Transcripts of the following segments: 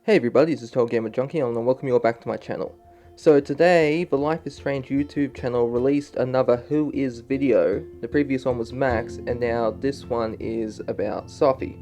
Hey everybody, this is TotalGamerJunkie and I welcome you all back to my channel. So today, the Life is Strange YouTube channel released another Who Is video. The previous one was Max, and now this one is about Safi.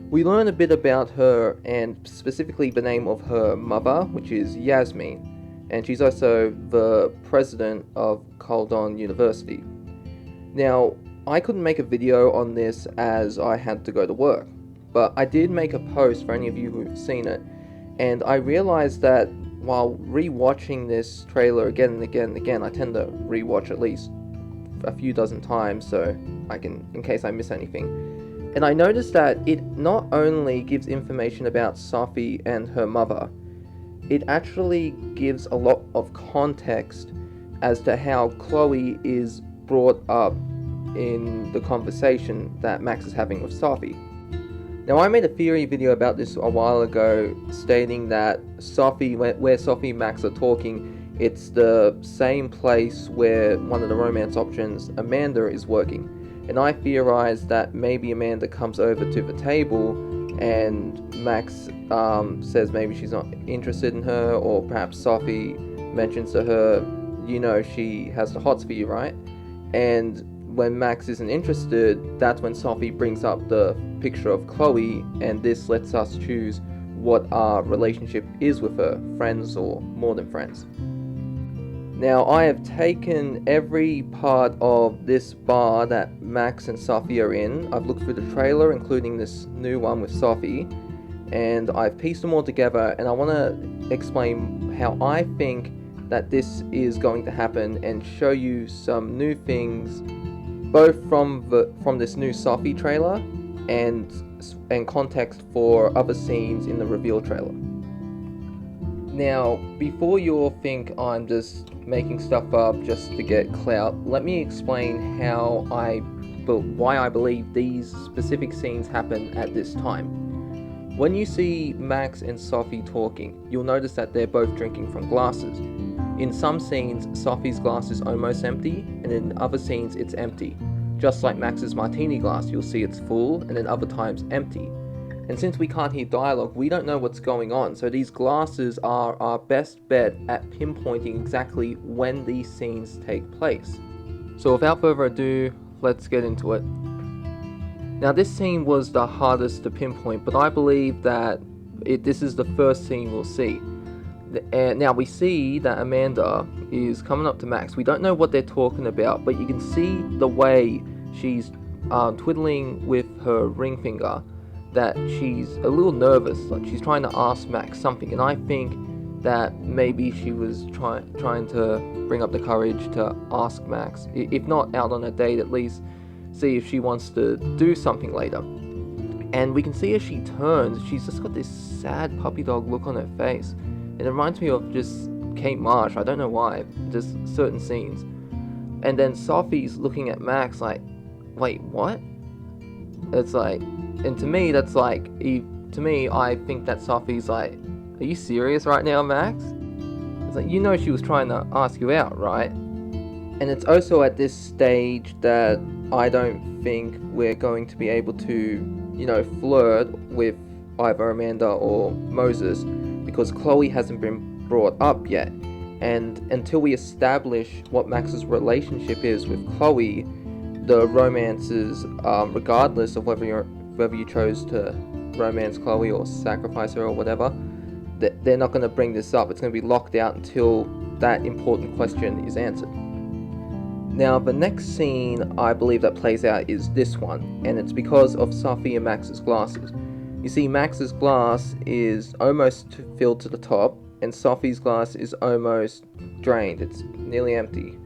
We learn a bit about her, and specifically the name of her mother, which is Yasmin, and she's also the president of Coldon University. Now, I couldn't make a video on this as I had to go to work, but I did make a post for any of you who've seen it, and I realized that while rewatching this trailer again and again and again, I tend to rewatch at least a few dozen times so I can, in case I miss anything. And I noticed that it not only gives information about Safi and her mother, it actually gives a lot of context as to how Chloe is brought up in the conversation that Max is having with Safi. Now, I made a theory video about this a while ago, stating that Safi, where Safi and Max are talking, it's the same place where one of the romance options, Amanda, is working. And I theorized that maybe Amanda comes over to the table and Max says maybe she's not interested in her, or perhaps Safi mentions to her, you know, she has the hots for you, right? And when Max isn't interested, that's when Safi brings up the picture of Chloe, and this lets us choose what our relationship is with her, friends or more than friends. Now, I have taken every part of this bar that Max and Safi are in. I've looked through the trailer, including this new one with Safi, and I've pieced them all together, and I want to explain how I think that this is going to happen and show you some new things, both from this new Safi trailer and context for other scenes in the reveal trailer. Now, before you all think I'm just making stuff up just to get clout, let me explain why I believe these specific scenes happen at this time. When you see Max and Safi talking, you'll notice that they're both drinking from glasses. In some scenes, Safi's glass is almost empty, and in other scenes it's empty. Just like Max's martini glass, you'll see it's full, and then other times empty. And since we can't hear dialogue, we don't know what's going on, so these glasses are our best bet at pinpointing exactly when these scenes take place. So without further ado, let's get into it. Now, this scene was the hardest to pinpoint, but I believe that this is the first scene we'll see. And now we see that Amanda is coming up to Max. We don't know what they're talking about, but you can see the way she's twiddling with her ring finger, that she's a little nervous, like she's trying to ask Max something. And I think that maybe she was trying to bring up the courage to ask Max, if not out on a date, at least see if she wants to do something later. And we can see as she turns, she's just got this sad puppy dog look on her face. It reminds me of just Kate Marsh, I don't know why, just certain scenes. And then Safi's looking at Max like, wait, what? It's like, and to me, that's like, to me, I think that Safi's like, are you serious right now, Max? It's like, you know she was trying to ask you out, right? And it's also at this stage that I don't think we're going to be able to, you know, flirt with either Amanda or Moses, because Chloe hasn't been brought up yet, and until we establish what Max's relationship is with Chloe, the romances, regardless of whether you chose to romance Chloe or sacrifice her or whatever, they're not going to bring this up. It's going to be locked out until that important question is answered. Now, the next scene I believe that plays out is this one, and it's because of Safi and Max's glasses. You see, Max's glass is almost filled to the top, and Safi's glass is almost drained. It's nearly empty.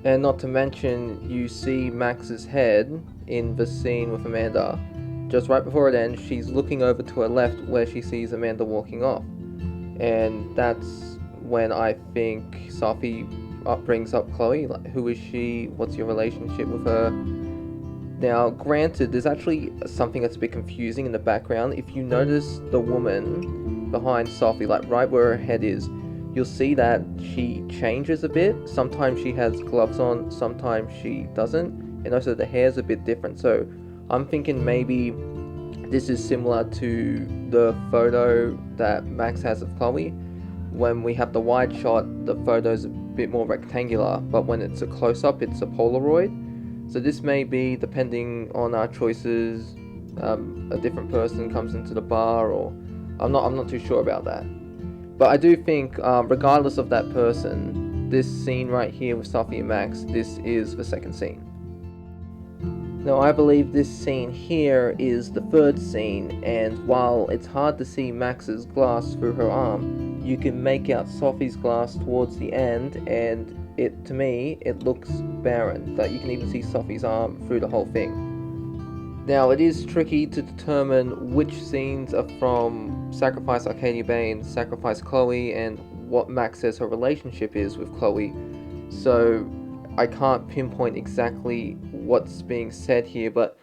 And not to mention, you see Max's head in the scene with Amanda. Just right before it ends, she's looking over to her left where she sees Amanda walking off. And that's when I think Safi brings up Chloe. Like, who is she? What's your relationship with her? Now, granted, there's actually something that's a bit confusing in the background. If you notice the woman behind Safi, like right where her head is, you'll see that she changes a bit. Sometimes she has gloves on, sometimes she doesn't, and also the hair's a bit different. So I'm thinking maybe This is similar to the photo that Max has of Chloe. When we have the wide shot, the photo's a bit more rectangular, but when it's a close-up, it's a Polaroid. So this may be, depending on our choices, a different person comes into the bar, or I'm not too sure about that. But I do think, regardless of that person, this scene right here with Safi and Max, this is the second scene. Now I believe this scene here is the third scene, and while it's hard to see Max's glass through her arm, you can make out Safi's glass towards the end, and to me, it looks barren. That you can even see Safi's arm through the whole thing. Now it is tricky to determine which scenes are from Sacrifice Arcadia Bay and Sacrifice Chloe, and what Max says her relationship is with Chloe. So I can't pinpoint exactly what's being said here, but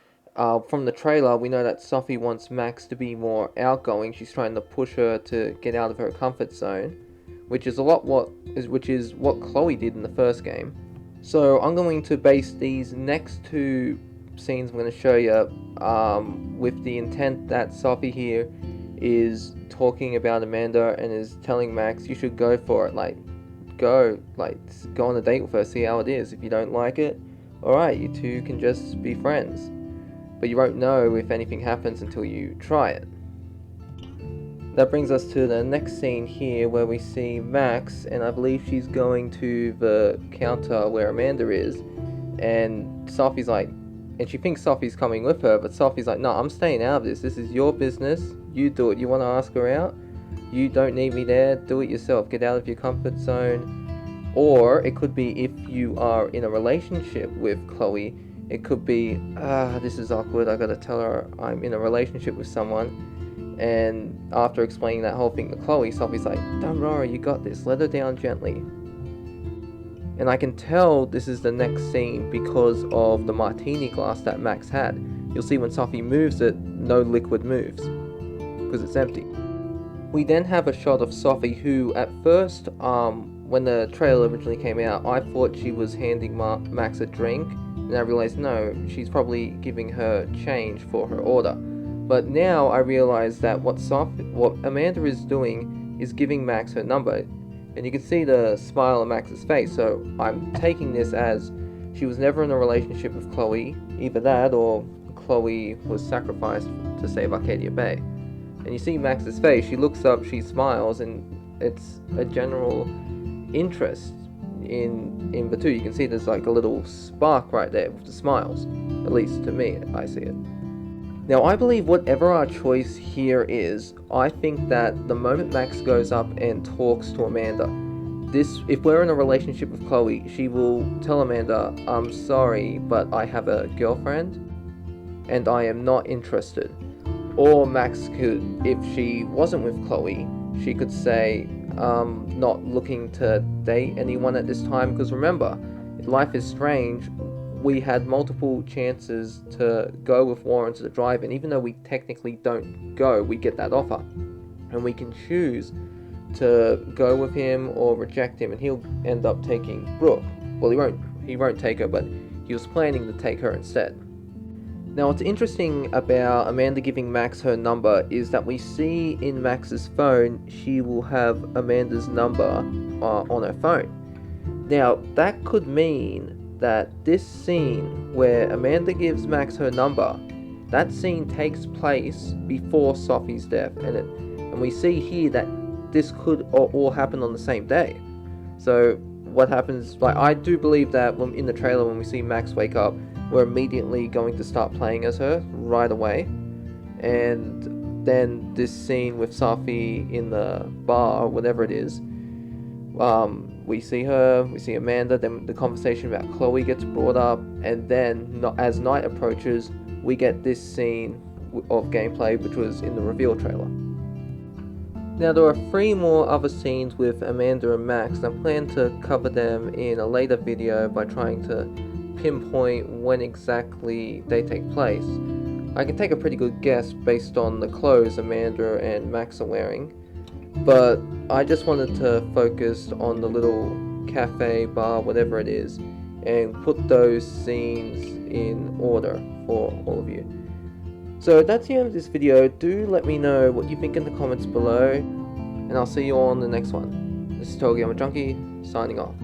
from the trailer we know that Safi wants Max to be more outgoing. She's trying to push her to get out of her comfort zone, which is what Chloe did in the first game. So I'm going to base these next two scenes I'm going to show you with the intent that Safi here is talking about Amanda and is telling Max, you should go for it, go on a date with her, see how it is. If you don't like it, alright, you two can just be friends. But you won't know if anything happens until you try it. That brings us to the next scene here, where we see Max, and I believe she's going to the counter where Amanda is, and Safi's like, and she thinks Safi's coming with her, but Safi's like, no, I'm staying out of this. This is your business. You do it. You want to ask her out? You don't need me there. Do it yourself. Get out of your comfort zone. Or it could be, if you are in a relationship with Chloe, it could be, this is awkward. I gotta tell her I'm in a relationship with someone. And after explaining that whole thing to Chloe, Safi's like, don't worry, you got this. Let her down gently. And I can tell this is the next scene because of the martini glass that Max had. You'll see when Safi moves it, no liquid moves, because it's empty. We then have a shot of Safi, who at first, when the trailer originally came out, I thought she was handing Max a drink, and I realized no, she's probably giving her change for her order. But now I realize that what Amanda is doing is giving Max her number. And you can see the smile on Max's face, so I'm taking this as she was never in a relationship with Chloe. Either that, or Chloe was sacrificed to save Arcadia Bay. And you see Max's face, she looks up, she smiles, and it's a general interest in the two. You can see there's like a little spark right there with the smiles. At least to me, I see it. Now I believe whatever our choice here is, I think that the moment Max goes up and talks to Amanda, if we're in a relationship with Chloe, she will tell Amanda, I'm sorry, but I have a girlfriend, and I am not interested. Or Max could, if she wasn't with Chloe, she could say, not looking to date anyone at this time, because remember, life is strange. We had multiple chances to go with Warren to the drive-in. Even though we technically don't go, we get that offer. And we can choose to go with him or reject him, and he'll end up taking Brooke. Well, he won't take her, but he was planning to take her instead. Now, what's interesting about Amanda giving Max her number is that we see in Max's phone, she will have Amanda's number on her phone. Now, that could mean that this scene where Amanda gives Max her number, that scene takes place before Safi's death, and we see here that this could all happen on the same day. So what happens, I do believe that in the trailer, when we see Max wake up, we're immediately going to start playing as her right away. And then this scene with Safi in the bar, whatever it is, we see her, we see Amanda, then the conversation about Chloe gets brought up, and then as night approaches, we get this scene of gameplay, which was in the reveal trailer. Now, there are 3 more other scenes with Amanda and Max, and I plan to cover them in a later video by trying to pinpoint when exactly they take place. I can take a pretty good guess based on the clothes Amanda and Max are wearing, but I just wanted to focus on the little cafe, bar, whatever it is, and put those scenes in order for all of you. So that's the end of this video. Do let me know what you think in the comments below, and I'll see you all on the next one. This is TotalGamerJunkie, signing off.